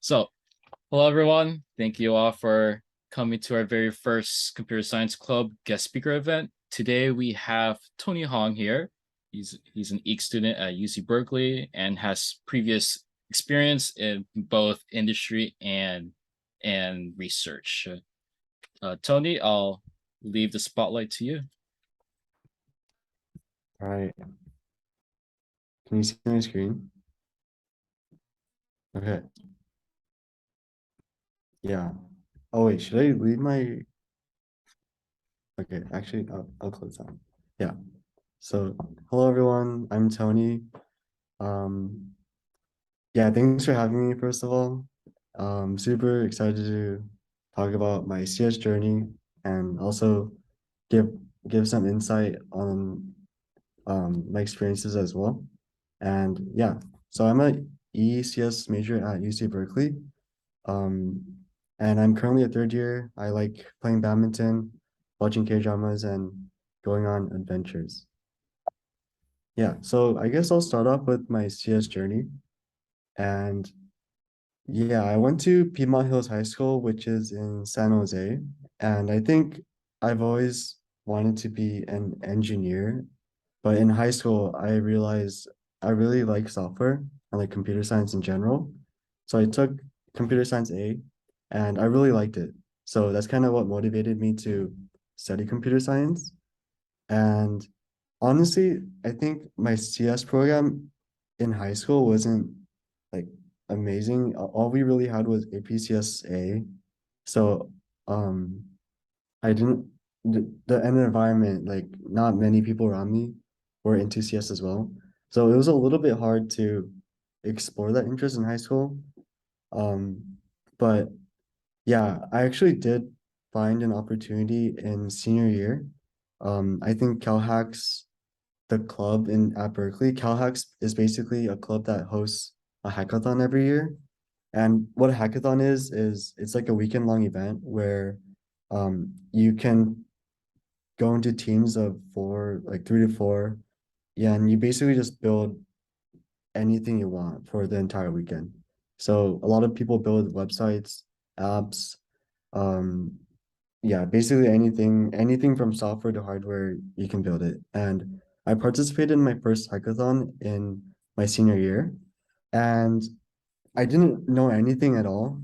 So, hello everyone. Thank you all for coming to our very first Computer Science Club guest speaker event. Today we have Tony Hong here. He's an EECS student at UC Berkeley and has previous experience in both industry and research. Tony, I'll leave the spotlight to you. All right. Can you see my screen? Okay. Yeah. Oh wait, should I leave my? Okay, actually, I'll close that. Yeah. So, hello everyone. I'm Tony. Um, yeah, thanks for having me, first of all. Super excited to talk about my CS journey and also give give some insight on my experiences as well. And yeah, so I'm a EECS major at UC Berkeley. Um, and I'm currently a third year. I like playing badminton, watching K-dramas, and going on adventures. Yeah, so I guess I'll start off with my CS journey. And yeah, I went to Piedmont Hills High School, which is in San Jose. And I think I've always wanted to be an engineer. But in high school, I realized I really like software and like computer science in general. So I took computer science A and I really liked it. So that's kind of what motivated me to study computer science. And honestly, I think my CS program in high school wasn't like amazing. All we really had was APCSA. So um I didn't the environment, like not many people around me were into CS as well. So it was a little bit hard to explore that interest in high school. Um, but yeah, I actually did find an opportunity in senior year. I think CalHacks, the club in at Berkeley, CalHacks is basically a club that hosts a hackathon every year. And what a hackathon is it's like a weekend long event where you can go into teams of four, like 3 to 4. Yeah, and you basically just build anything you want for the entire weekend. So a lot of people build websites, apps, um, yeah, basically anything from software to hardware, you can build it. And I participated in my first hackathon in my senior year, and I didn't know anything at all,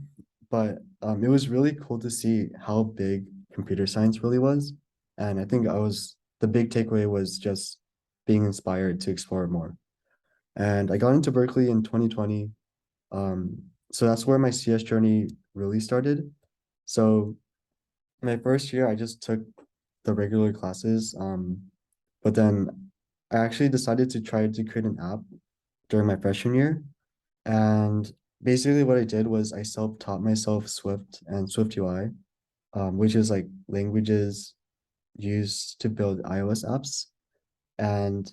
but it was really cool to see how big computer science really was. And I think the big takeaway was just being inspired to explore more. And I got into Berkeley in 2020. So that's where my CS journey really started. So my first year, I just took the regular classes. But then I actually decided to try to create an app during my freshman year. And basically what I did was I self-taught myself Swift and Swift UI, which is like languages used to build iOS apps. And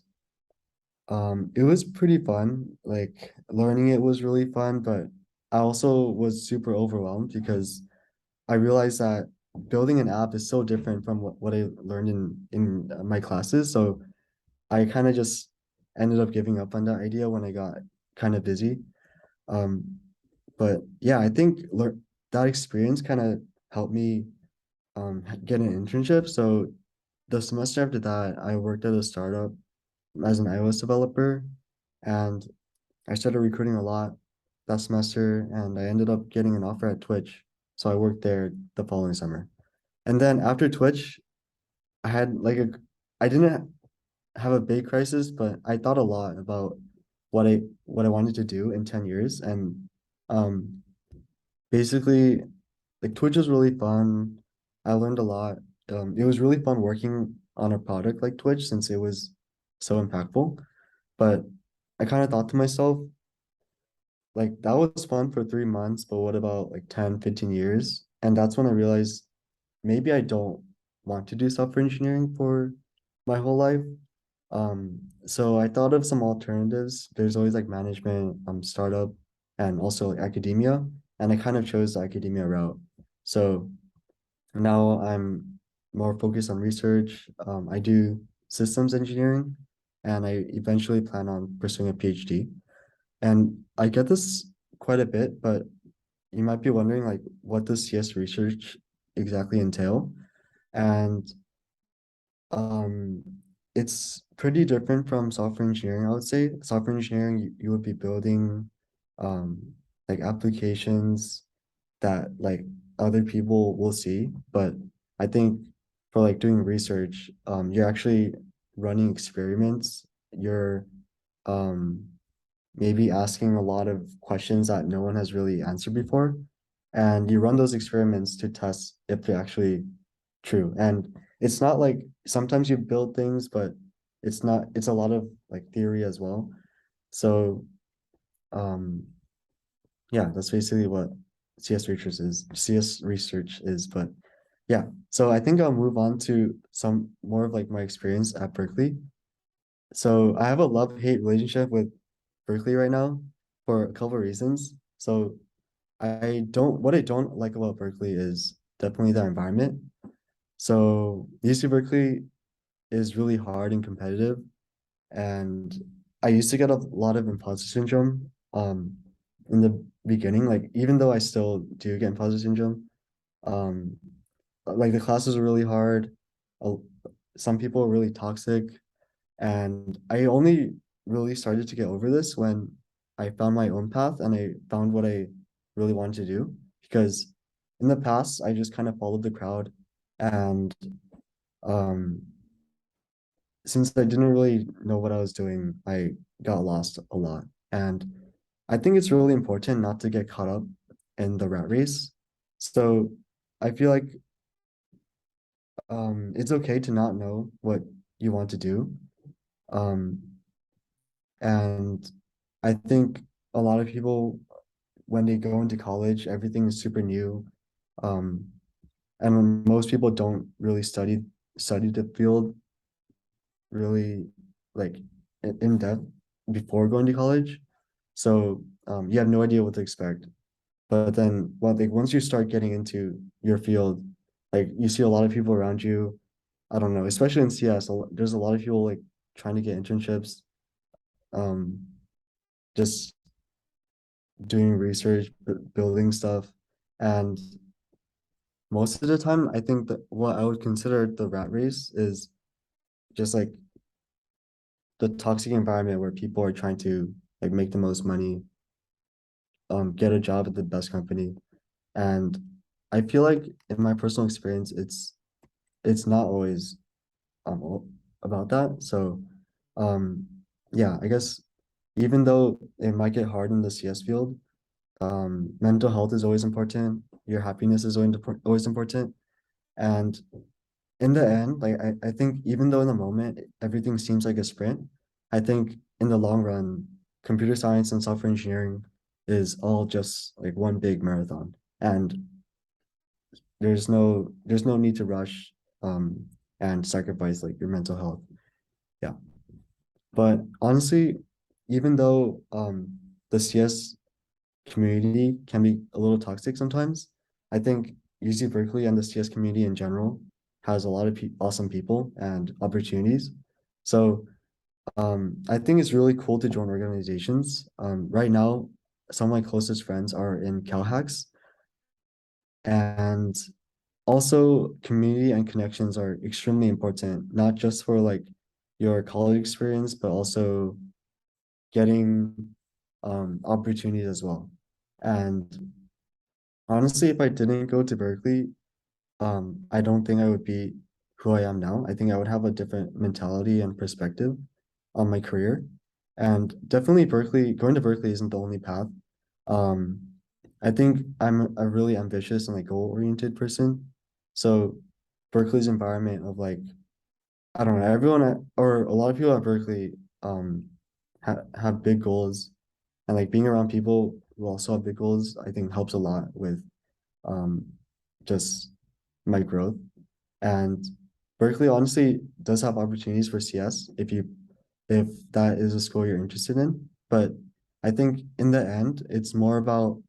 it was pretty fun. Like learning it was really fun, but I also was super overwhelmed because I realized that building an app is so different from what I learned in my classes. So I kind of just ended up giving up on that idea when I got kind of busy. Um, but yeah, I think that experience kind of helped me get an internship. So the semester after that, I worked at a startup as an iOS developer, and I started recruiting a lot that semester, and I ended up getting an offer at Twitch. So I worked there the following summer. And then after Twitch, I had like I didn't have a big crisis, but I thought a lot about what I wanted to do in 10 years. And um basically, like Twitch was really fun. I learned a lot. It was really fun working on a product like Twitch since it was so impactful. But I kind of thought to myself, like that was fun for 3 months, but what about like 10, 15 years? And that's when I realized maybe I don't want to do software engineering for my whole life. So I thought of some alternatives. There's always like management, startup, and also like academia. And I kind of chose the academia route. So now I'm more focused on research. I do systems engineering, and I eventually plan on pursuing a PhD. And I get this quite a bit, but you might be wondering like what does CS research exactly entail? And um it's pretty different from software engineering, I would say. Software engineering, you would be building um like applications that like other people will see, but I think for like doing research, you're actually running experiments. You're um maybe asking a lot of questions that no one has really answered before. And you run those experiments to test if they're actually true. And it's not like sometimes you build things, but it's a lot of like theory as well. So um yeah, that's basically what CS research is, but yeah. So I think I'll move on to some more of like my experience at Berkeley. So I have a love-hate relationship with Berkeley right now for a couple of reasons. So what I don't like about Berkeley is definitely the environment. So UC Berkeley is really hard and competitive. And I used to get a lot of imposter syndrome in the beginning. Like even though I still do get imposter syndrome, um like the classes are really hard. Uh, some people are really toxic. And I only really started to get over this when I found my own path and I found what I really wanted to do. Because in the past, I just kind of followed the crowd. And um, since I didn't really know what I was doing, I got lost a lot. And I think it's really important not to get caught up in the rat race. So I feel like it's okay to not know what you want to do. Um, And I think a lot of people, when they go into college, everything is super new. Um, and most people don't really study the field really like in depth before going to college. So you have no idea what to expect. But then like once you start getting into your field, like you see a lot of people around you. I don't know, especially in CS, there's a lot of people like trying to get internships. Um, just doing research, building stuff. And most of the time, I think that what I would consider the rat race is just like the toxic environment where people are trying to like make the most money, get a job at the best company. And I feel like in my personal experience, it's not always about that. So um yeah, I guess even though it might get hard in the CS field, mental health is always important. Your happiness is always important. And in the end, like I think even though in the moment everything seems like a sprint, I think in the long run, computer science and software engineering is all just like one big marathon. And there's no need to rush and sacrifice like your mental health. Yeah. But honestly, even though the CS community can be a little toxic sometimes, I think UC Berkeley and the CS community in general has a lot of awesome people and opportunities. So I think it's really cool to join organizations. Right now, some of my closest friends are in CalHacks, and also community and connections are extremely important, not just for like your college experience, but also getting opportunities as well. And honestly, if I didn't go to Berkeley, I don't think I would be who I am now. I think I would have a different mentality and perspective on my career. And definitely going to Berkeley isn't the only path. Um, I think I'm a really ambitious and like goal-oriented person. So Berkeley's environment of like, I don't know, or a lot of people at Berkeley have big goals, and like being around people who also have big goals, I think helps a lot with um just my growth. And Berkeley honestly does have opportunities for CS if that is a school you're interested in. But I think in the end, it's more about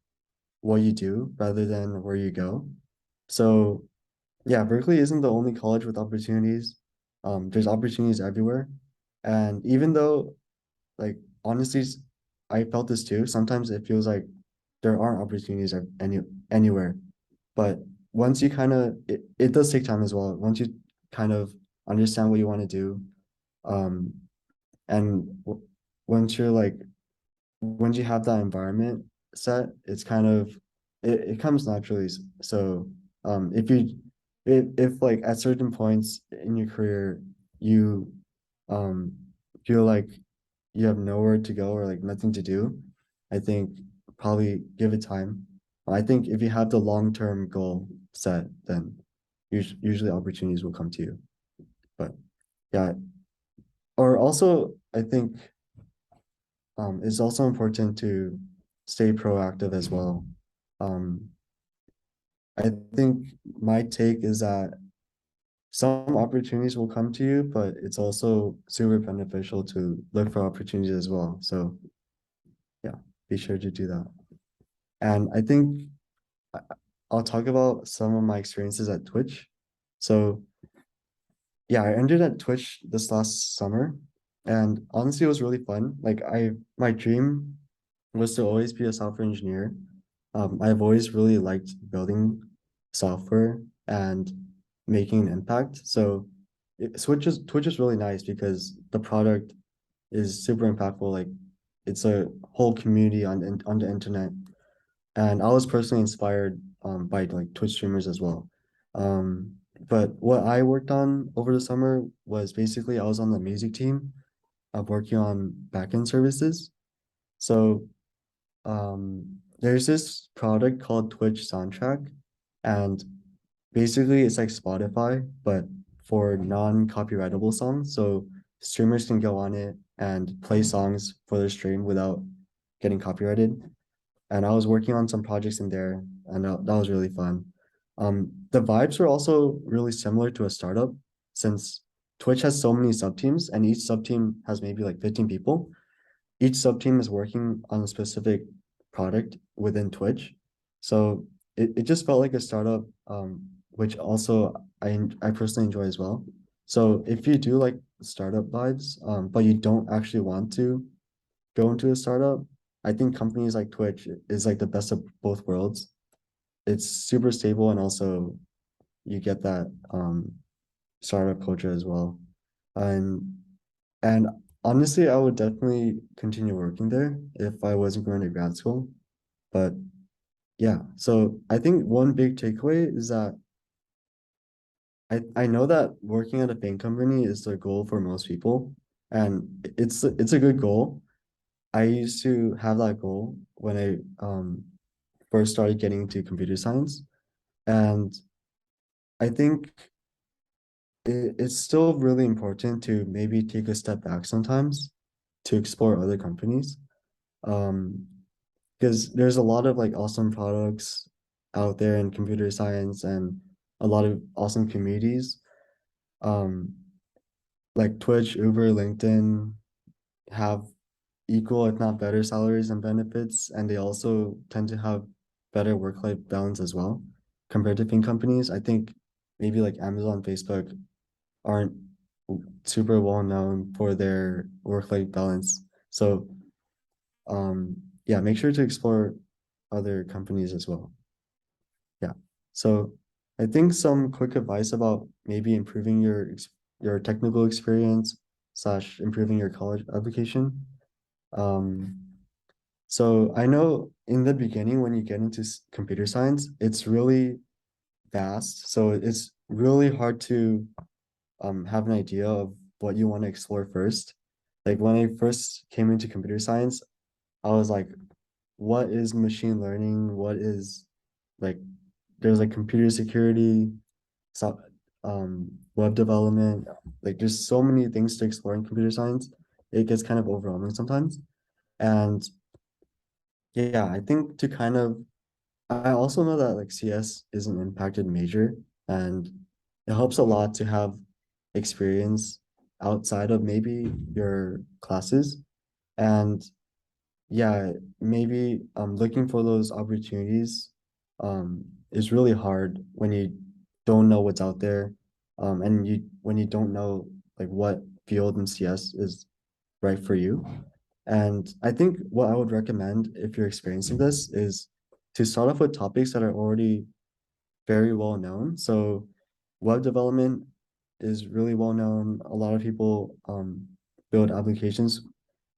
what you do rather than where you go. So yeah, Berkeley isn't the only college with opportunities. There's opportunities everywhere. And even though like honestly, I felt this too, sometimes it feels like there aren't opportunities anywhere. But once you kind of it does take time as well. Once you kind of understand what you want to do, um, and once you're like once you have that environment set, it's kind of it comes naturally. So if you if like at certain points in your career you um feel like you have nowhere to go or like nothing to do, I think probably give it time. I think if you have the long-term goal set, then usually opportunities will come to you. But yeah, or also I think it's also important to stay proactive as well. Um, I think my take is that some opportunities will come to you, but it's also super beneficial to look for opportunities as well. So yeah, be sure to do that. And I think I- I'll talk about some of my experiences at Twitch. So yeah, I ended at Twitch this last summer, and honestly, it was really fun. Like my dream was to always be a software engineer. I've always really liked building software and making an impact. So Twitch is really nice because the product is super impactful. Like it's a whole community on the internet, and I was personally inspired by like Twitch streamers as well. Um, but what I worked on over the summer was basically I was on the music team of working on backend services. So there's this product called Twitch Soundtrack, and basically it's like Spotify, but for non-copyrightable songs. So streamers can go on it and play songs for their stream without getting copyrighted. And I was working on some projects in there, and that was really fun. The vibes were also really similar to a startup, since Twitch has so many sub teams, and each sub team has maybe like 15 people. Each sub team is working on a specific product within Twitch. So it just felt like a startup, which also I personally enjoy as well. So if you do like startup vibes, but you don't actually want to go into a startup, I think companies like Twitch is like the best of both worlds. It's super stable, and also you get that startup culture as well. And and honestly, I would definitely continue working there if I wasn't going to grad school. But yeah, so I think one big takeaway is that I know that working at a bank company is the goal for most people, and it's a good goal. I used to have that goal when I first started getting into computer science, and I think it's still really important to maybe take a step back sometimes to explore other companies. Um, because there's a lot of like awesome products out there in computer science and a lot of awesome communities. Um, like Twitch, Uber, LinkedIn have equal, if not better, salaries and benefits, and they also tend to have better work-life balance as well compared to fin companies. I think maybe like Amazon, Facebook aren't super well known for their work-life balance. So yeah, make sure to explore other companies as well. Yeah. So I think some quick advice about maybe improving your technical experience slash improving your college application. Um, so I know in the beginning when you get into computer science, it's really vast. So it's really hard to have an idea of what you want to explore first. Like when I first came into computer science, I was like, what is machine learning? What is like there's like computer security, so web development, like there's so many things to explore in computer science. It gets kind of overwhelming sometimes. And yeah, I think to kind of I also know that like CS is an impacted major, and it helps a lot to have experience outside of maybe your classes. And yeah, maybe looking for those opportunities is really hard when you don't know what's out there. And when you don't know like what field in CS is right for you. And I think what I would recommend if you're experiencing this is to start off with topics that are already very well known. So web development is really well known. A lot of people build applications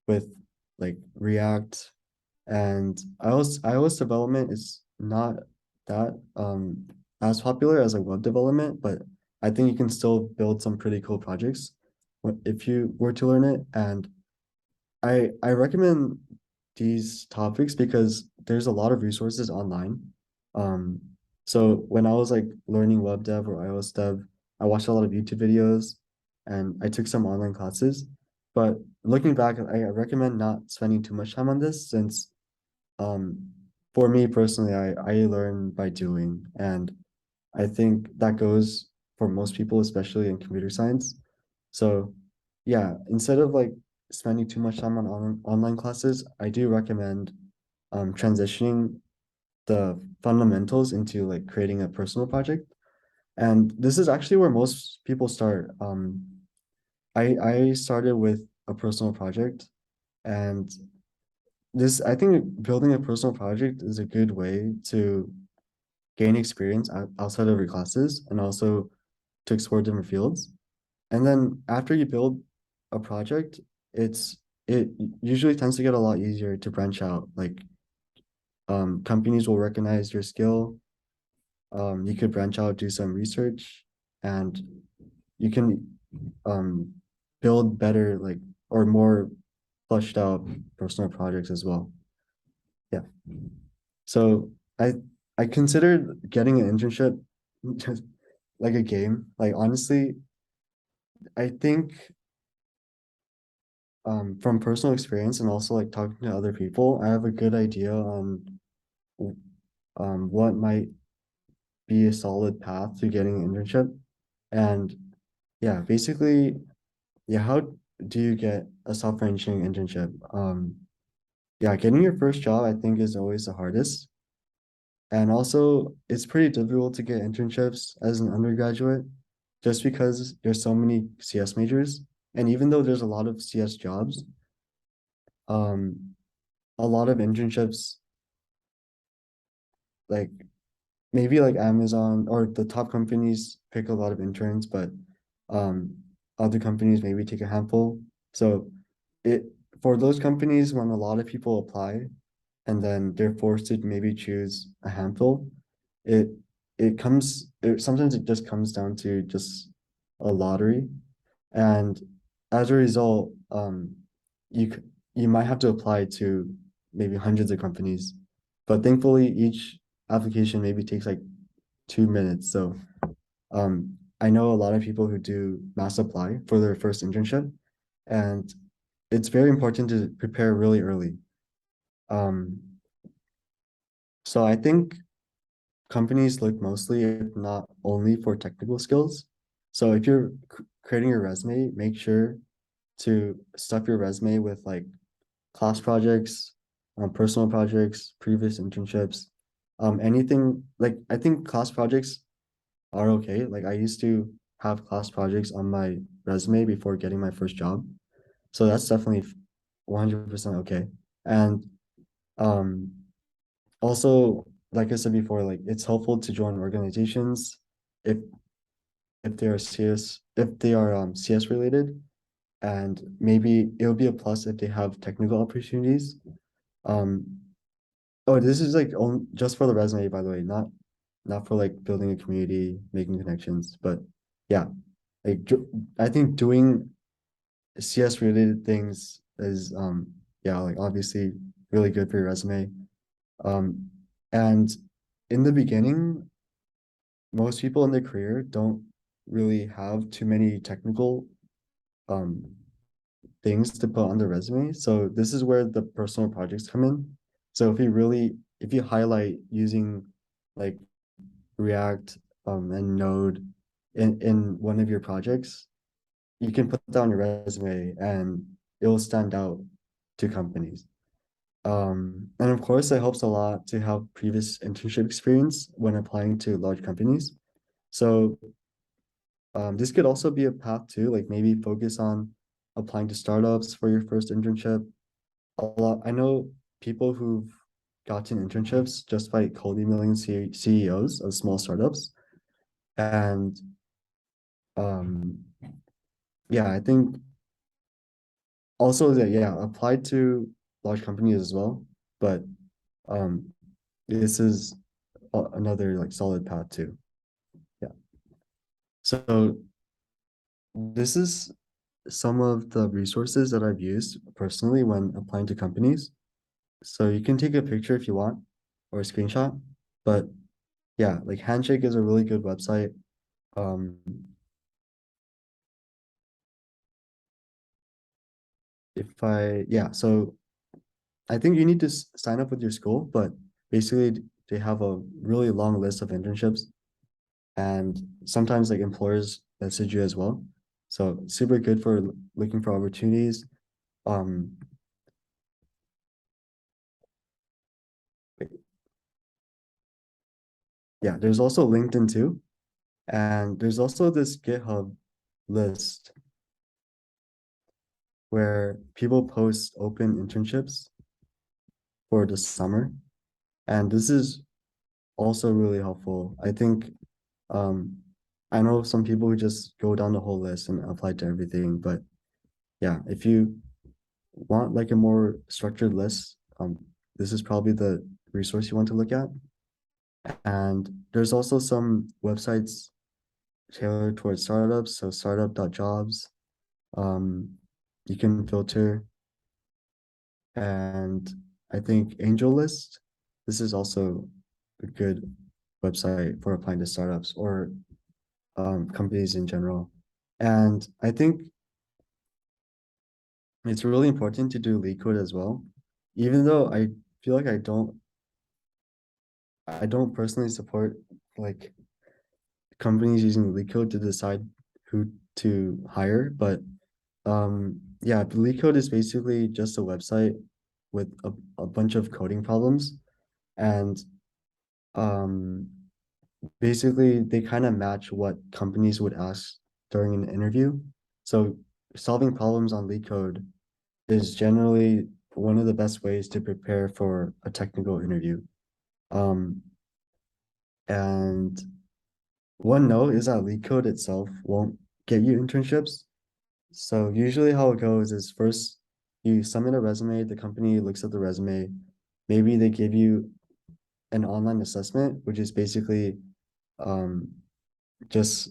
with like React, and iOS development is not that as popular as like web development, but I think you can still build some pretty cool projects if you were to learn it. And I recommend these topics because there's a lot of resources online. Um, so when I was like learning web dev or iOS dev, I watched a lot of YouTube videos and I took some online classes. But looking back, I recommend not spending too much time on this since um for me personally, I learn by doing, and I think that goes for most people, especially in computer science. So yeah, instead of like spending too much time on online classes, I do recommend transitioning the fundamentals into like creating a personal project. And this is actually where most people start. I started with a personal project, and this I think building a personal project is a good way to gain experience outside of your classes and also to explore different fields. And then after you build a project, it usually tends to get a lot easier to branch out. Like companies will recognize your skill. You could branch out, do some research, and you can um build better like or more fleshed out personal projects as well. Yeah. So I considered getting an internship just like a game. Like honestly, I think from personal experience and also like talking to other people, I have a good idea on what might be a solid path to getting an internship. And yeah, basically, yeah, how do you get a software engineering internship? Yeah, getting your first job I think is always the hardest. And also it's pretty difficult to get internships as an undergraduate just because there's so many CS majors. And even though there's a lot of CS jobs, um, a lot of internships, like maybe like Amazon or the top companies pick a lot of interns, but um, other companies maybe take a handful. So it for those companies when a lot of people apply and then they're forced to maybe choose a handful, it sometimes it just comes down to just a lottery. And as a result, you might have to apply to maybe hundreds of companies, but thankfully each application maybe takes like 2 minutes. So I know a lot of people who do mass apply for their first internship, and it's very important to prepare really early. Um, so I think companies look mostly, if not only, for technical skills. So if you're creating your resume, make sure to stuff your resume with like class projects, personal projects, previous internships, anything like I think class projects are okay. Like I used to have class projects on my resume before getting my first job. So that's definitely 100% okay. And um also, like I said before, like it's helpful to join organizations if they are CS related, and maybe it would be a plus if they have technical opportunities. Um, oh, this is like on just for the resume, by the way, not for like building a community, making connections, but yeah, like I think doing CS related things is yeah, like obviously really good for your resume. Um, and in the beginning, most people in their career don't really have too many technical um things to put on their resume. So this is where the personal projects come in. So if you highlight using like React and Node in one of your projects, you can put that on your resume and it will stand out to companies. And of course, it helps a lot to have previous internship experience when applying to large companies. So this could also be a path too, like maybe focus on applying to startups for your first internship. A lot, I know people who've gotten internships just by cold emailing CEOs of small startups. And yeah, I think also that, yeah, applied to large companies as well. But this is another like solid path too. Yeah. So this is some of the resources that I've used personally when applying to companies. So you can take a picture if you want or a screenshot, but yeah, like Handshake is a really good website. Um, yeah, so I think you need to sign up with your school, but basically they have a really long list of internships and sometimes like employers message you as well. So super good for looking for opportunities. Um, yeah, there's also LinkedIn too. And there's also this GitHub list where people post open internships for the summer. And this is also really helpful. I think I know some people who just go down the whole list and apply to everything, but yeah, if you want like a more structured list, this is probably the resource you want to look at. And there's also some websites tailored towards startups, so startup.jobs. You can filter, and I think AngelList, this is also a good website for applying to startups or companies in general. And I think it's really important to do lead code as well, even though I feel like I don't personally support like companies using lead code to decide who to hire, but yeah, the lead code is basically just a website with a bunch of coding problems, and um basically they kind of match what companies would ask during an interview. So solving problems on lead code is generally one of the best ways to prepare for a technical interview. Um, and one note is that lead code itself won't get you internships. So usually how it goes is first you submit a resume, the company looks at the resume, maybe they give you an online assessment, which is basically um, just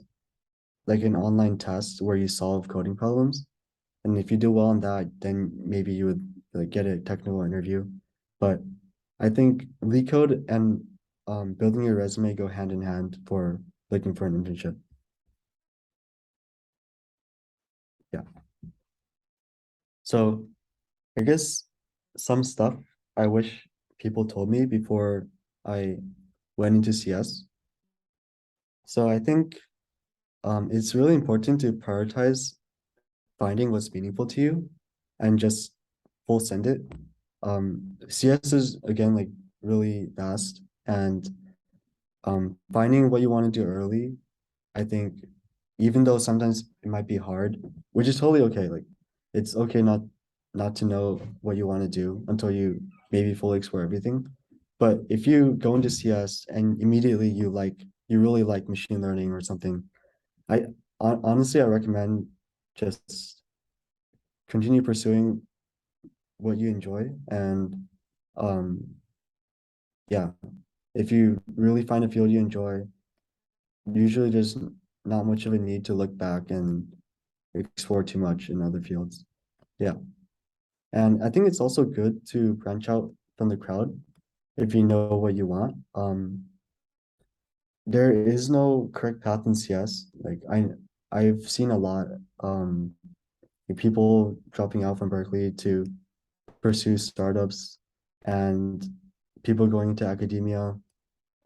like an online test where you solve coding problems. And if you do well on that, then maybe you would like get a technical interview. But I think lead code and building your resume go hand in hand for looking for an internship. Yeah. So I guess some stuff I wish people told me before I went into CS. So I think it's really important to prioritize finding what's meaningful to you and just full send it. CS is again like really vast, and finding what you want to do early, I think even though sometimes it might be hard, which is totally okay. Like it's okay not to know what you want to do until you maybe fully explore everything. But if you go into CS and immediately you really like machine learning or something, I honestly I recommend just continue pursuing what you enjoy, and um yeah, if you really find a field you enjoy, usually there's not much of a need to look back and explore too much in other fields. Yeah. And I think it's also good to branch out from the crowd if you know what you want. There is no correct path in CS. Like I've seen a lot people dropping out from Berkeley to pursue startups, and people going into academia,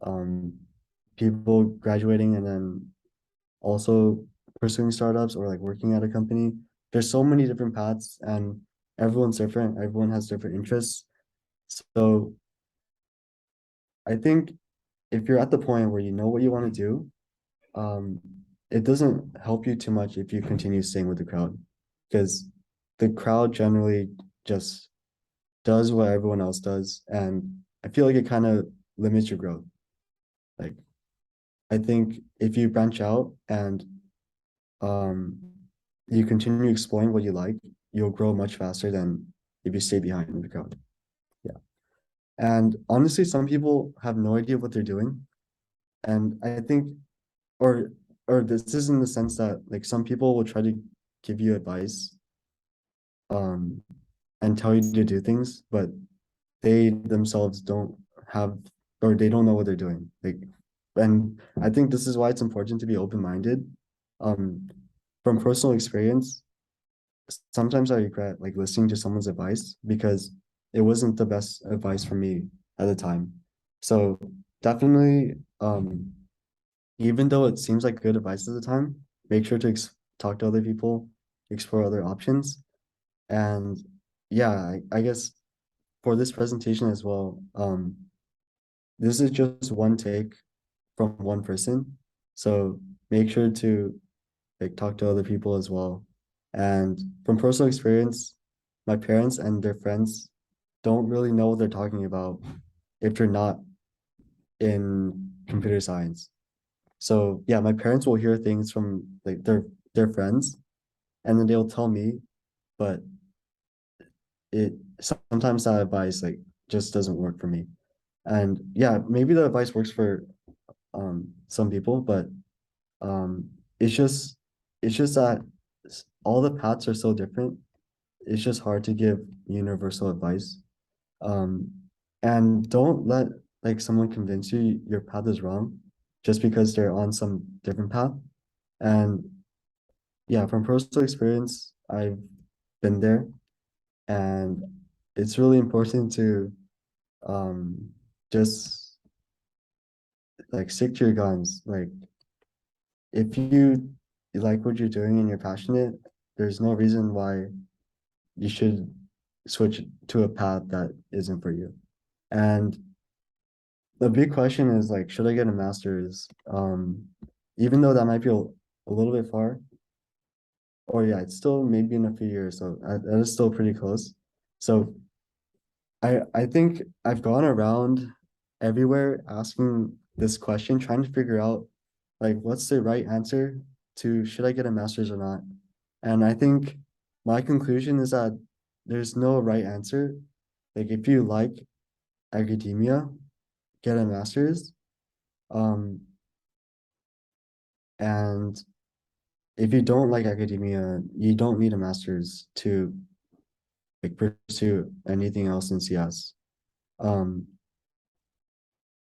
um, people graduating and then also pursuing startups or like working at a company. There's so many different paths, and everyone's different. Everyone has different interests. So I think if you're at the point where you know what you want to do, um, it doesn't help you too much if you continue staying with the crowd, because the crowd generally just does what everyone else does, and I feel like it kind of limits your growth. Like, I think if you branch out and um you continue exploring what you like, you'll grow much faster than if you stay behind in the crowd. Yeah. And honestly, some people have no idea what they're doing. And I think, or this is in the sense that like some people will try to give you advice um and tell you to do things, but they themselves don't have or they don't know what they're doing. Like, and I think this is why it's important to be open-minded. Um, from personal experience, sometimes I regret like listening to someone's advice because it wasn't the best advice for me at the time. So definitely, even though it seems like good advice at the time, make sure to talk to other people, explore other options. And yeah, I guess for this presentation as well, this is just one take from one person. So make sure to like talk to other people as well. And from personal experience, my parents and their friends don't really know what they're talking about if they're not in computer science. So yeah, my parents will hear things from like their friends and then they'll tell me, but it sometimes that advice like just doesn't work for me. And yeah, maybe the advice works for some people, but um it's just that all the paths are so different. It's just hard to give universal advice. Um and don't let like someone convince you your path is wrong just because they're on some different path. And yeah, from personal experience, I've been there and it's really important to um just like stick to your guns. Like if you like what you're doing and you're passionate, there's no reason why you should switch to a path that isn't for you. And the big question is like, should I get a master's? Even though that might be a little bit far, or yeah, it's still maybe in a few years, so that is still pretty close. So I think I've gone around everywhere asking this question, trying to figure out like what's the right answer to should I get a master's or not? And I think my conclusion is that there's no right answer. Like if you like academia, get a master's. Um, and if you don't like academia, you don't need a master's to like pursue anything else in CS. Um,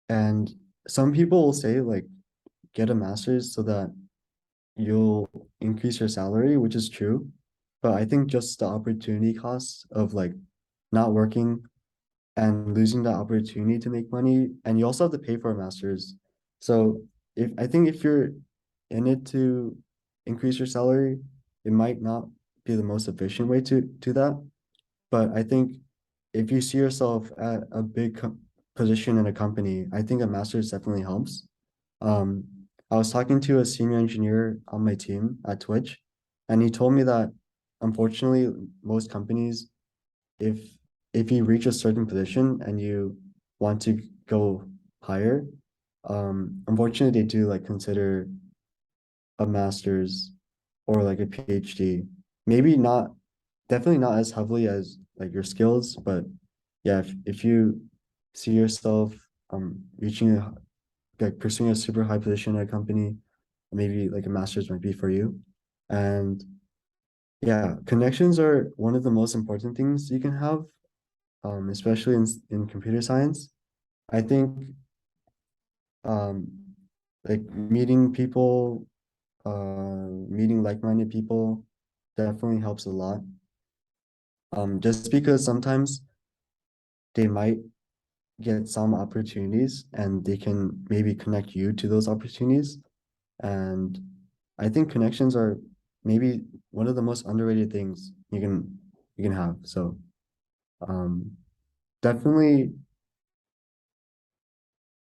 and some people will say like get a master's so that you'll increase your salary, which is true. But I think just the opportunity cost of like not working and losing the opportunity to make money, and you also have to pay for a master's. So if I think if you're in it to increase your salary, it might not be the most efficient way to do that. But I think if you see yourself at a big position in a company, I think a master's definitely helps. Um, I was talking to a senior engineer on my team at Twitch, and he told me that unfortunately, most companies, if if you reach a certain position and you want to go higher, unfortunately, they do like consider a master's or like a PhD. Maybe not, definitely not as heavily as like your skills, but yeah, if you see yourself reaching like pursuing a super high position at a company, maybe like a master's might be for you. And yeah, connections are one of the most important things you can have, especially in computer science. I think um, like meeting people, meeting like-minded people definitely helps a lot. Just because sometimes they might get some opportunities and they can maybe connect you to those opportunities. And I think connections are maybe one of the most underrated things you can have. So um definitely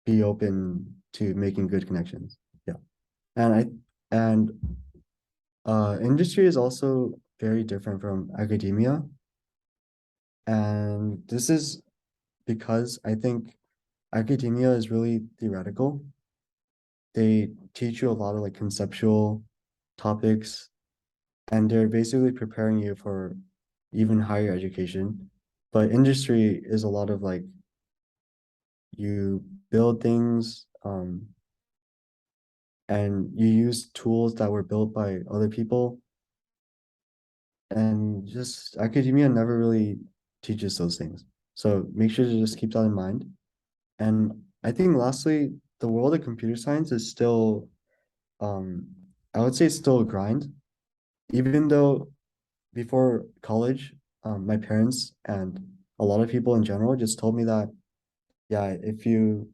be open to making good connections. Yeah. And and industry is also very different from academia. And this is because I think academia is really theoretical. They teach you a lot of like conceptual topics, and they're basically preparing you for even higher education. But industry is a lot of like you build things, and you use tools that were built by other people. And just academia never really teaches those things. So make sure to just keep that in mind. And I think lastly, the world of computer science is still, I would say it's still a grind. Even though before college, my parents and a lot of people in general just told me that, yeah, if you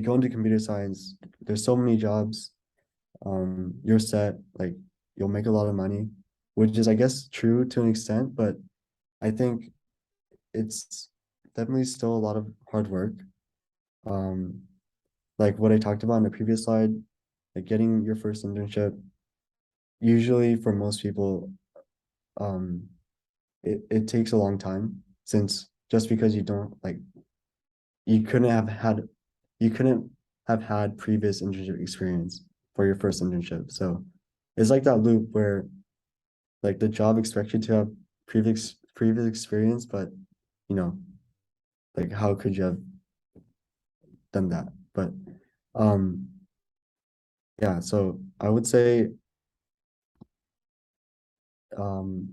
go into computer science, there's so many jobs, you're set, like you'll make a lot of money, which is I guess true to an extent, but I think it's definitely still a lot of hard work. Um, like what I talked about in the previous slide, like getting your first internship, usually for most people, um, it takes a long time since just because you don't like you couldn't have had you couldn't have had previous internship experience for your first internship. So it's like that loop where like the job expects you to have previous experience, but you know, like how could you have done that? But um yeah, so I would say um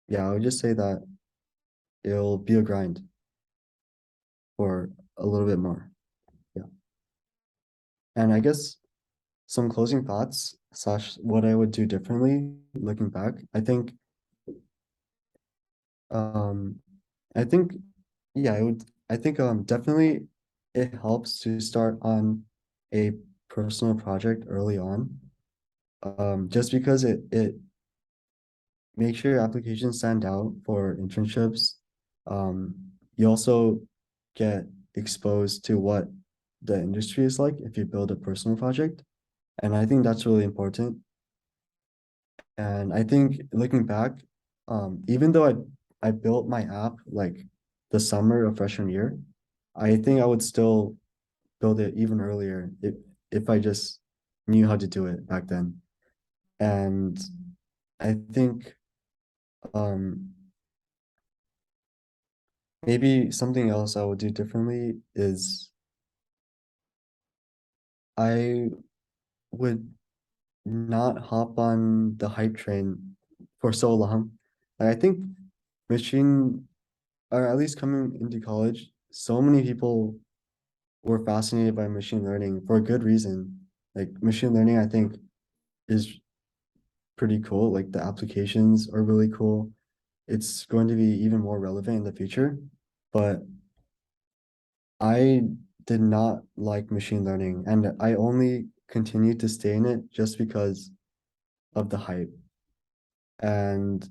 yeah, I would just say that it'll be a grind for a little bit more. Yeah. And I guess some closing thoughts slash what I would do differently looking back. Um I think yeah, I think definitely it helps to start on a personal project early on. Just because it makes your application stand out for internships. Um, you also get exposed to what the industry is like if you build a personal project. And I think that's really important. And I think looking back, even though I built my app like the summer of freshman year, I think I would still build it even earlier if I just knew how to do it back then. And I think um maybe something else I would do differently is I would not hop on the hype train for so long. Like, I think machine, or at least coming into college, so many people were fascinated by machine learning for a good reason. Like machine learning, I think, is pretty cool. Like the applications are really cool. It's going to be even more relevant in the future. But I did not like machine learning, and I only continued to stay in it just because of the hype. And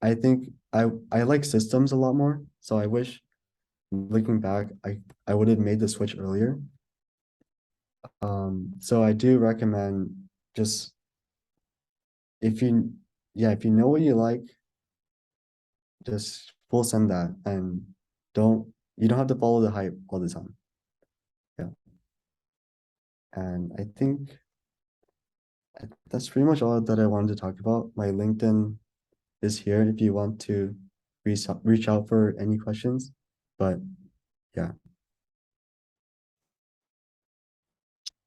I think I like systems a lot more. So I wish looking back, I would have made the switch earlier. So I do recommend just if you yeah, if you know what you like, just full send that and don't you don't have to follow the hype all the time. Yeah. And I think that's pretty much all that I wanted to talk about. My LinkedIn is here if you want to reach out for any questions. But yeah.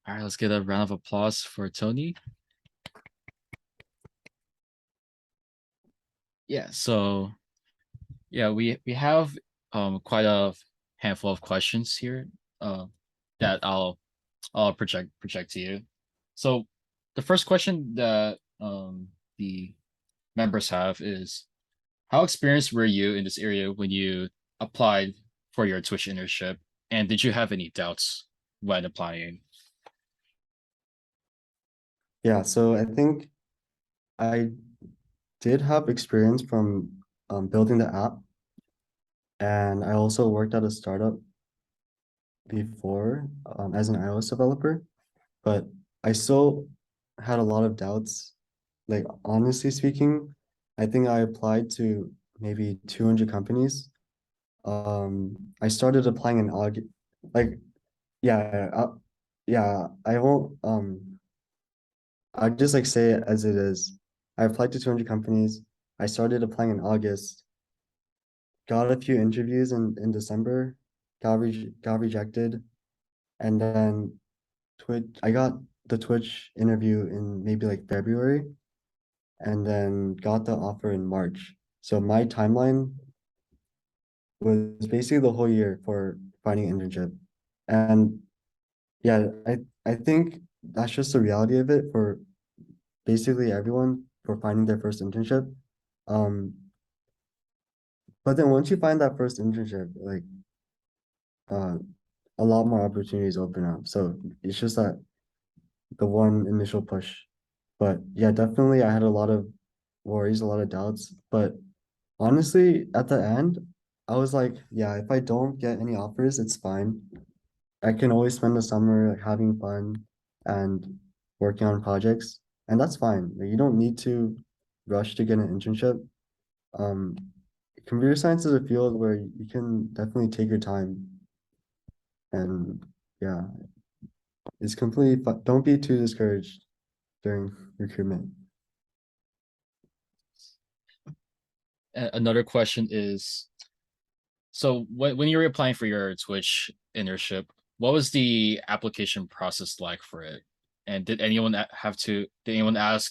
All right, let's get a round of applause for Tony. Yeah, so yeah, we have quite a handful of questions here that I'll project to you. So the first question that the members have is how experienced were you in this area when you applied for your Twitch internship? And did you have any doubts when applying? Yeah, so I think I did have experience from building the app, and I also worked at a startup before as an iOS developer, but I still had a lot of doubts. Like honestly speaking, I think I applied to maybe 200 companies. I started applying in like, yeah, yeah, I won't, I'll just like say it as it is. I applied to 200 companies. I started applying in August, got a few interviews in December, got rejected, and then I got the Twitch interview in maybe like February, and then got the offer in March. So my timeline was basically the whole year for finding an internship. And yeah, I think that's just the reality of it for basically everyone for finding their first internship. Um, but then once you find that first internship, like uh a lot more opportunities open up. So it's just that the one initial push. But yeah, definitely I had a lot of worries, a lot of doubts. But honestly, at the end, I was like, yeah, if I don't get any offers, it's fine. I can always spend the summer like, having fun and working on projects, and that's fine. Like, you don't need to rush to get an internship. Um, Computer science is a field where you can definitely take your time, and yeah, it's completely don't be too discouraged during recruitment. Another question is, so when you were applying for your Twitch internship, what was the application process like for it? And did anyone ask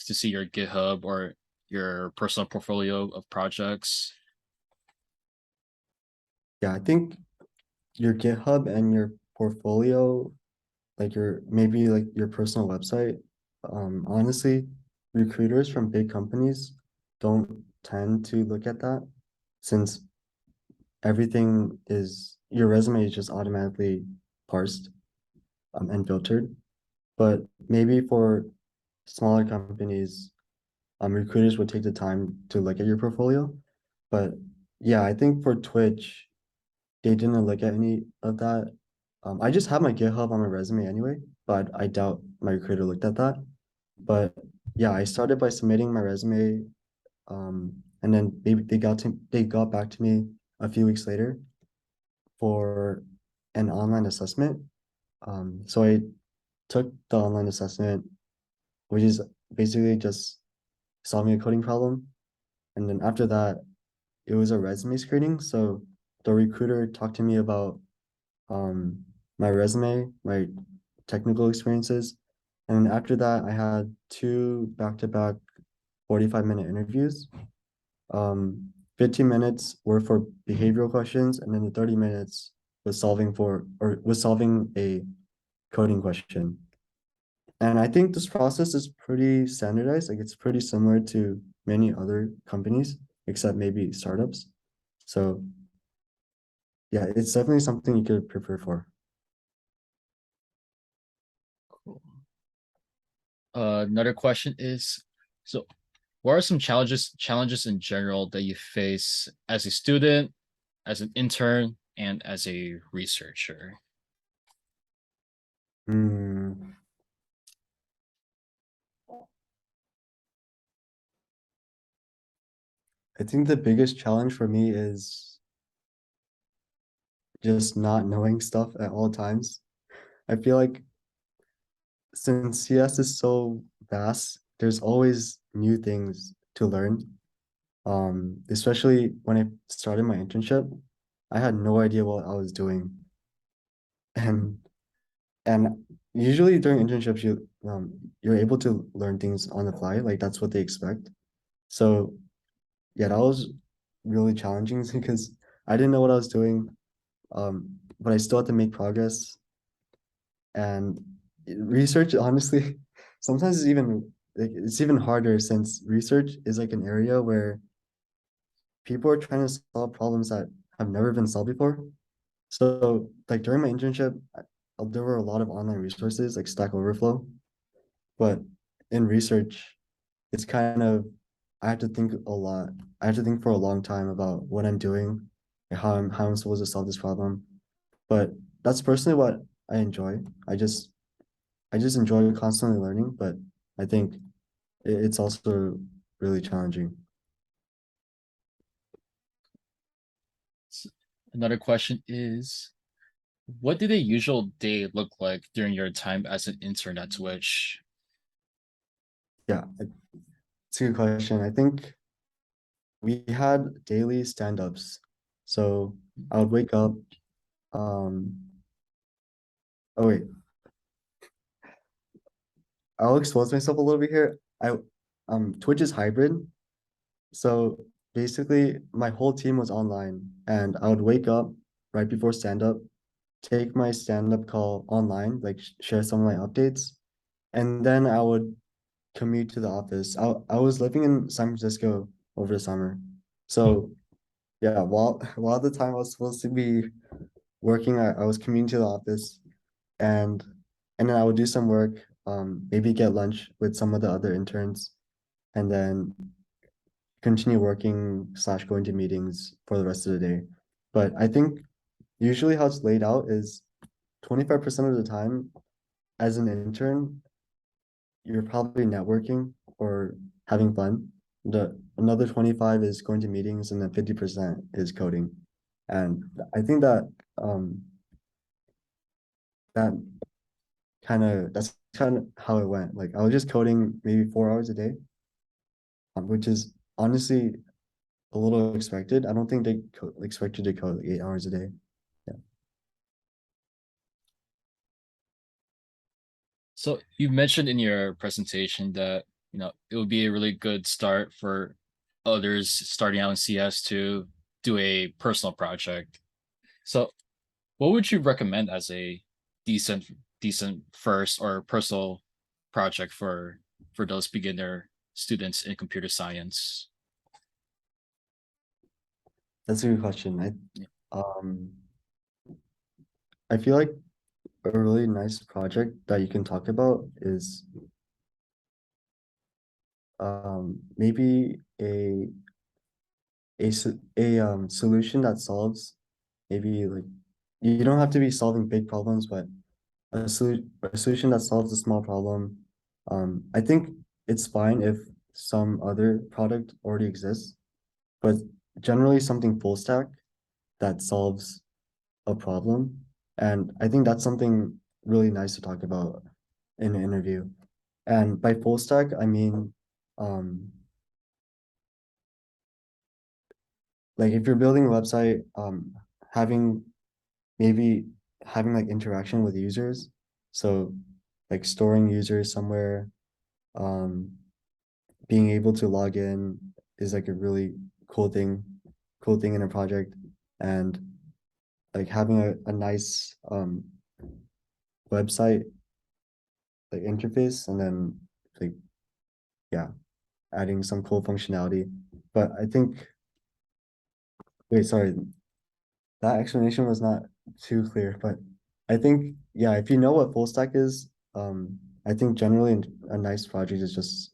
to see your GitHub or your personal portfolio of projects? Yeah, I think your GitHub and your portfolio, like your maybe like your personal website, honestly, recruiters from big companies don't tend to look at that since everything is your resume is just automatically parsed and filtered. But maybe for smaller companies, recruiters would take the time to look at your portfolio. But yeah, I think for Twitch, they didn't look at any of that. I just have my GitHub on my resume anyway, but I doubt my recruiter looked at that. But yeah, I started by submitting my resume, and then they got back to me a few weeks later for an online assessment. So I took the online assessment, which is basically just solving a coding problem. And then after that, it was a resume screening. So the recruiter talked to me about um my resume, my technical experiences. And after that, I had two back-to-back 45-minute interviews. 15 minutes were for behavioral questions, and then the 30 minutes was solving a coding question. And I think this process is pretty standardized. Like it's pretty similar to many other companies, except maybe startups. So yeah, it's definitely something you could prepare for. Cool. Another question is, so what are some challenges in general that you face as a student, as an intern, and as a researcher? Hmm. I think the biggest challenge for me is just not knowing stuff at all times. I feel like since CS is so vast, there's always new things to learn. Especially when I started my internship, I had no idea what I was doing. And and usually during internships, you're able to learn things on the fly, like that's what they expect. So yeah, that was really challenging because I didn't know what I was doing. But I still had to make progress. And research, honestly, sometimes it's even harder since research is like an area where people are trying to solve problems that have never been solved before. So like during my internship, there were a lot of online resources like Stack Overflow, but in research, it's kind of I have to think a lot. I have to think for a long time about what I'm doing and how I'm supposed to solve this problem. But that's personally what I enjoy. I just enjoy constantly learning, but I think it's also really challenging. Another question is, What did a usual day look like during your time as an intern at Twitch? Yeah, it's a good question. I think we had daily stand-ups. So I would wake up, um, oh wait, I'll expose myself a little bit here. Twitch is hybrid. So basically my whole team was online and I would wake up right before stand-up, take my stand-up call online, like share some of my updates, and then I would commute to the office. I was living in San Francisco over the summer. So yeah, while the time I was supposed to be working, I was commuting to the office and and then I would do some work, maybe get lunch with some of the other interns, and then continue working slash going to meetings for the rest of the day. But I think usually how it's laid out is 25% of the time as an intern, you're probably networking or having fun. The another 25 is going to meetings and then 50% is coding. And I think that that that's kind of how it went. Like I was just coding maybe 4 hours a day, which is honestly a little expected. I don't think they expect you to code like 8 hours a day. Yeah. So you mentioned in your presentation that it would be a really good start for others starting out in CS to do a personal project. So what would you recommend as a decent decent first or personal project for those beginner students in computer science? That's a good question. Yeah. I feel like a really nice project that you can talk about is maybe a solution that solves maybe like you don't have to be solving big problems, but a solution that solves a small problem. I think it's fine if some other product already exists, but generally something full stack that solves a problem. And I think that's something really nice to talk about in an interview. And by full stack, I mean, um, like if you're building a website, having maybe having like interaction with users. So like storing users somewhere, um, being able to log in is like a really cool thing in a project. And like having a nice website like interface and then like yeah, adding some cool functionality. But I think wait, sorry, that explanation was not too clear, but I think yeah, if you know what full stack is, I think generally a nice project is just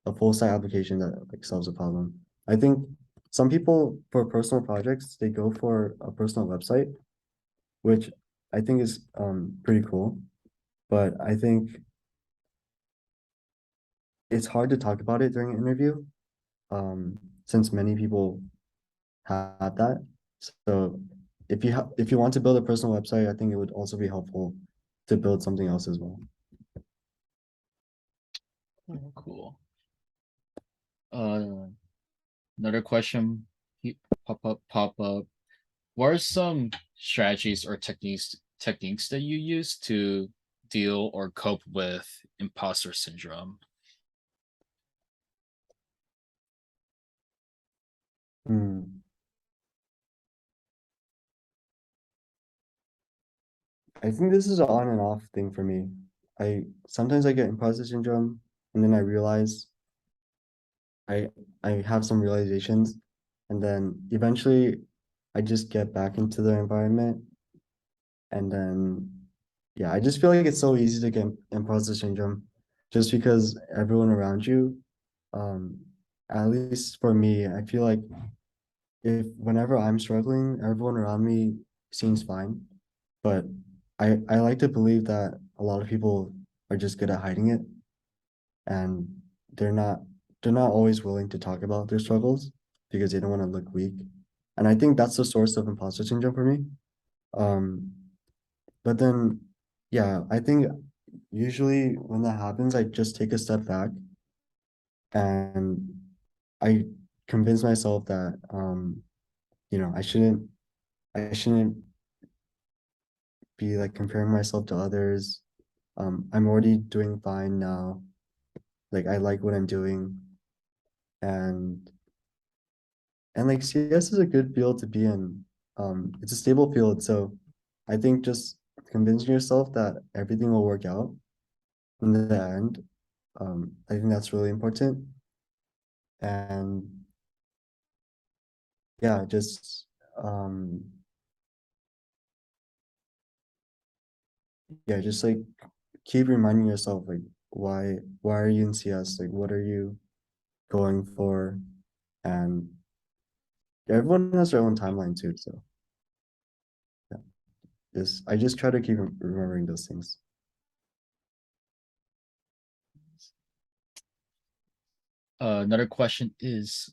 a full stack application that like solves a problem. I think some people for personal projects, they go for a personal website, which I think is pretty cool. But I think it's hard to talk about it during an interview, since many people have that. So if you want to build a personal website, I think it would also be helpful to build something else as well. Oh, cool. Uh, Another question pop up. What are some strategies or techniques that you use to deal or cope with imposter syndrome? Hmm. I think this is an on and off thing for me. I sometimes I get imposter syndrome and then I realize I I have some realizations and then eventually I just get back into the environment and then yeah, I just feel like it's so easy to get imposter syndrome just because everyone around you, um, at least for me, I feel like if whenever I'm struggling, everyone around me seems fine. But I like to believe that a lot of people are just good at hiding it and they're not they're not always willing to talk about their struggles because they don't want to look weak. And I think that's the source of imposter syndrome for me. Um, but then, yeah, I think usually when that happens, I just take a step back and I convince myself that I shouldn't be like comparing myself to others. I'm already doing fine now. Like I like what I'm doing, and like CS is a good field to be in. It's a stable field, so I think just convincing yourself that everything will work out in the end. I think that's really important. And yeah, just um yeah, just like keep reminding yourself like why are you in CS? Like what are you going for? And everyone has their own timeline too, so yeah. I just try to keep remembering those things. Another question is,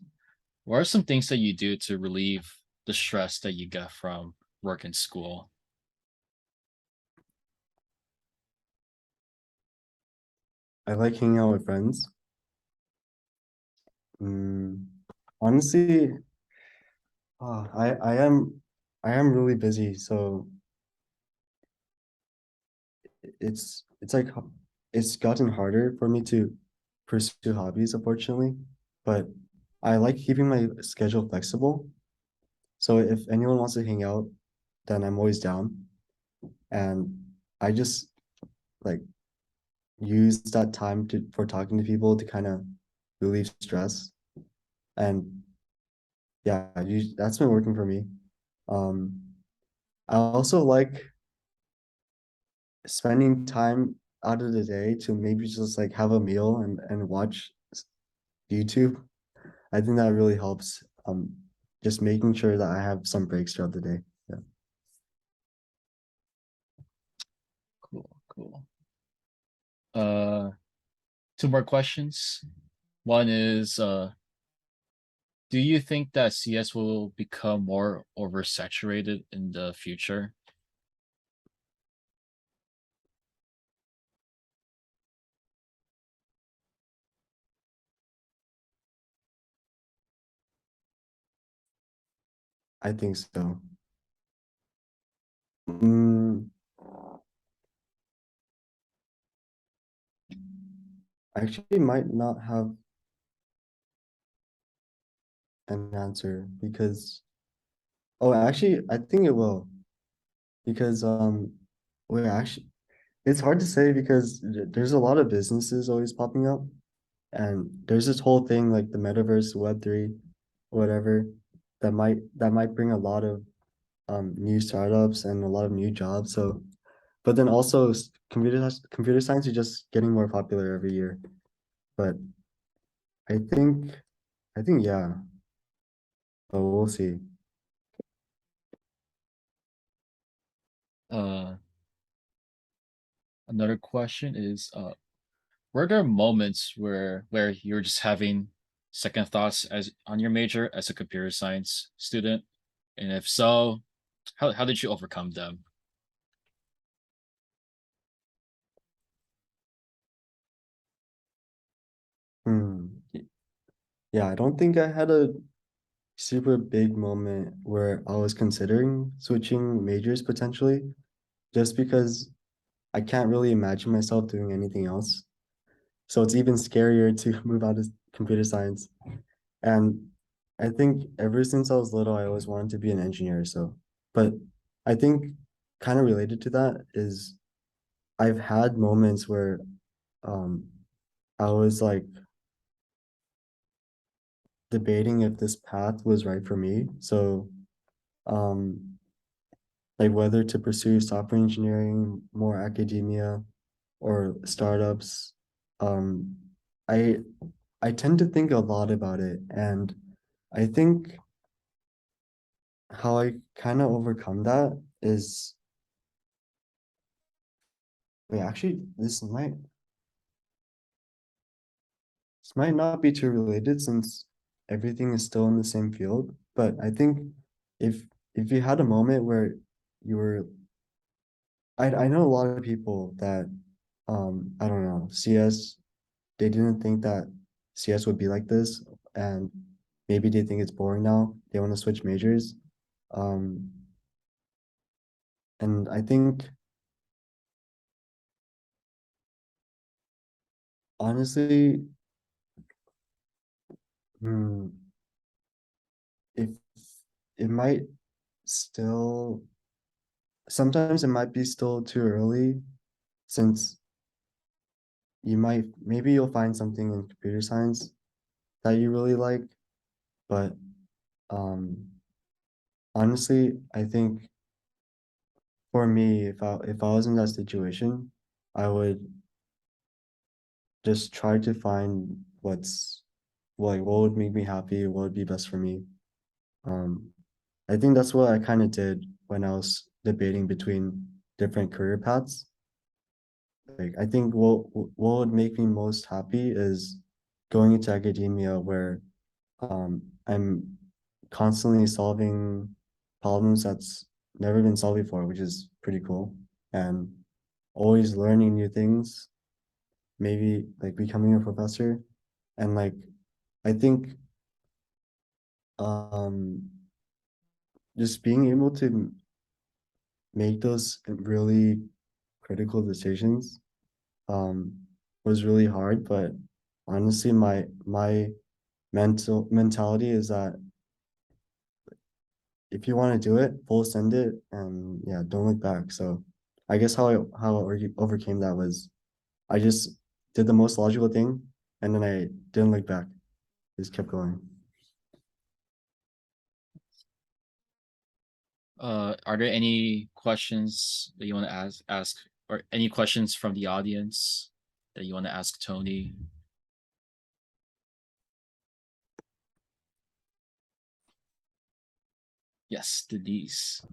what are some things that you do to relieve the stress that you get from work and school? I like hanging out with friends. Mm, honestly, uh, I I am I am really busy, so it's like it's gotten harder for me to pursue hobbies, unfortunately. But I like keeping my schedule flexible. So if anyone wants to hang out, then I'm always down. And I just like use that time to for talking to people to kind of relieve stress. And yeah, that's been working for me. Um, I also like spending time out of the day to maybe just like have a meal and watch YouTube. I think that really helps. Just making sure that I have some breaks throughout the day. Yeah. Cool, cool. Uh, two more questions. One is, do you think that CS will become more oversaturated in the future? I think so. Mm, I actually might not have an answer because actually I think it will because wait actually it's hard to say because there's a lot of businesses always popping up and there's this whole thing like the metaverse Web3 whatever that might bring a lot of new startups and a lot of new jobs. So but then also computer science is just getting more popular every year. But I think yeah, but we'll see. Uh, Another question is, were there moments where you're just having second thoughts as on your major as a computer science student? And if so, how did you overcome them? Hmm. Yeah, I don't think I had a super big moment where I was considering switching majors potentially, just because I can't really imagine myself doing anything else. So it's even scarier to move out of computer science. And I think ever since I was little, I always wanted to be an engineer. So, but I think kind of related to that is I've had moments where um I was like debating if this path was right for me. So um like whether to pursue software engineering, more academia, or startups. Um, I I tend to think a lot about it, and I think how I kind of overcome that is wait, actually, this might not be too related since everything is still in the same field. But I think if if you had a moment where you were I know a lot of people that I don't know, CS, they didn't think that CS would be like this, and maybe they think it's boring now. They want to switch majors. Um, and I think honestly, hmm, if it might still sometimes it might be still too early, since maybe you'll find something in computer science that you really like, but um honestly, I think for me, if I was in that situation, I would just try to find what would make me happy, what would be best for me. Um, I think that's what I kind of did when I was debating between different career paths. Like, I think what would make me most happy is going into academia, where I'm constantly solving problems that's never been solved before, which is pretty cool, and always learning new things, maybe like becoming a professor. And like, I think um just being able to make those really critical decisions um was really hard, but honestly, my mentality is that if you want to do it, full send it, and yeah, don't look back. So I guess how I overcame that was I just did the most logical thing, and then I didn't look back. Just kept going. Are there any questions that you want to ask, or any questions from the audience that you want to ask Tony? Yes, Denise.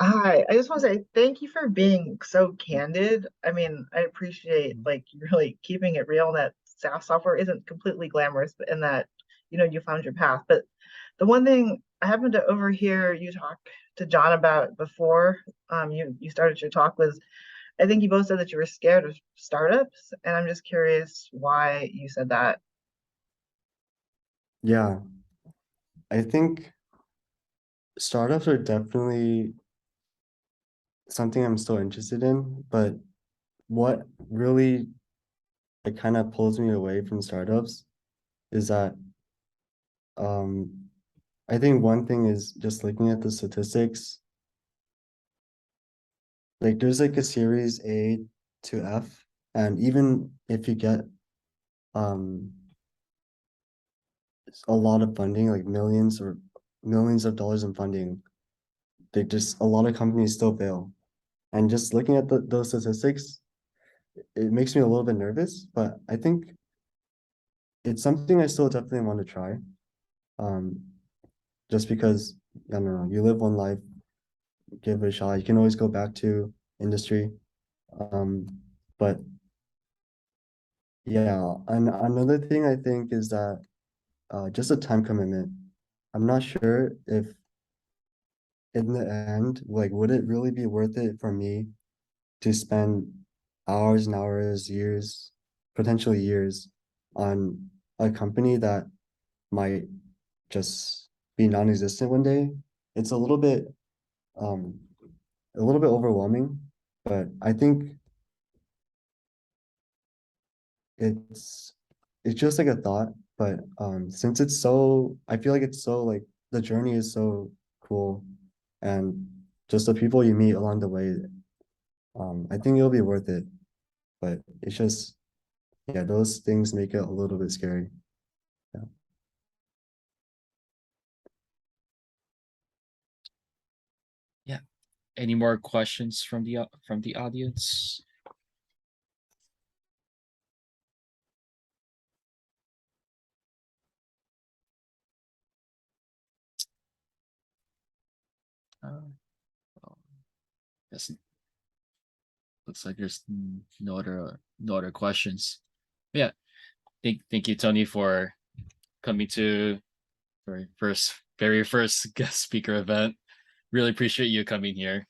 Hi, I just want to say thank you for being so candid. I mean, I appreciate like you really keeping it real that SaaS software isn't completely glamorous, but in that, you found your path. But the one thing I happened to overhear you talk to John about before you started your talk was I think you both said that you were scared of startups, and I'm just curious why you said that. Yeah, I think startups are definitely something I'm still interested in, but what really like kind of pulls me away from startups is that um I think one thing is just looking at the statistics. Like, there's like a series A to F, and even if you get um a lot of funding, like millions or millions of dollars in funding, they just a lot of companies still fail. And just looking at those statistics, it makes me a little bit nervous, but I think it's something I still definitely want to try. Um, just because, I don't know, you live one life, give it a shot. You can always go back to industry. Um, but yeah, and another thing I think is that just a time commitment. I'm not sure if in the end, like, would it really be worth it for me to spend hours and hours, years, potentially years on a company that might just be non-existent one day? It's um a little bit overwhelming, but I think it's it's just like a thought. But since it's so, I feel like it's so like the journey is so cool, and just the people you meet along the way, I think it'll be worth it. But it's just, yeah, those things make it a little bit scary. Yeah. Yeah. Any more questions from the audience? Well, yes. Looks like there's no other questions. Yeah. Thank you, Tony, for coming to very first guest speaker event. Really appreciate you coming here.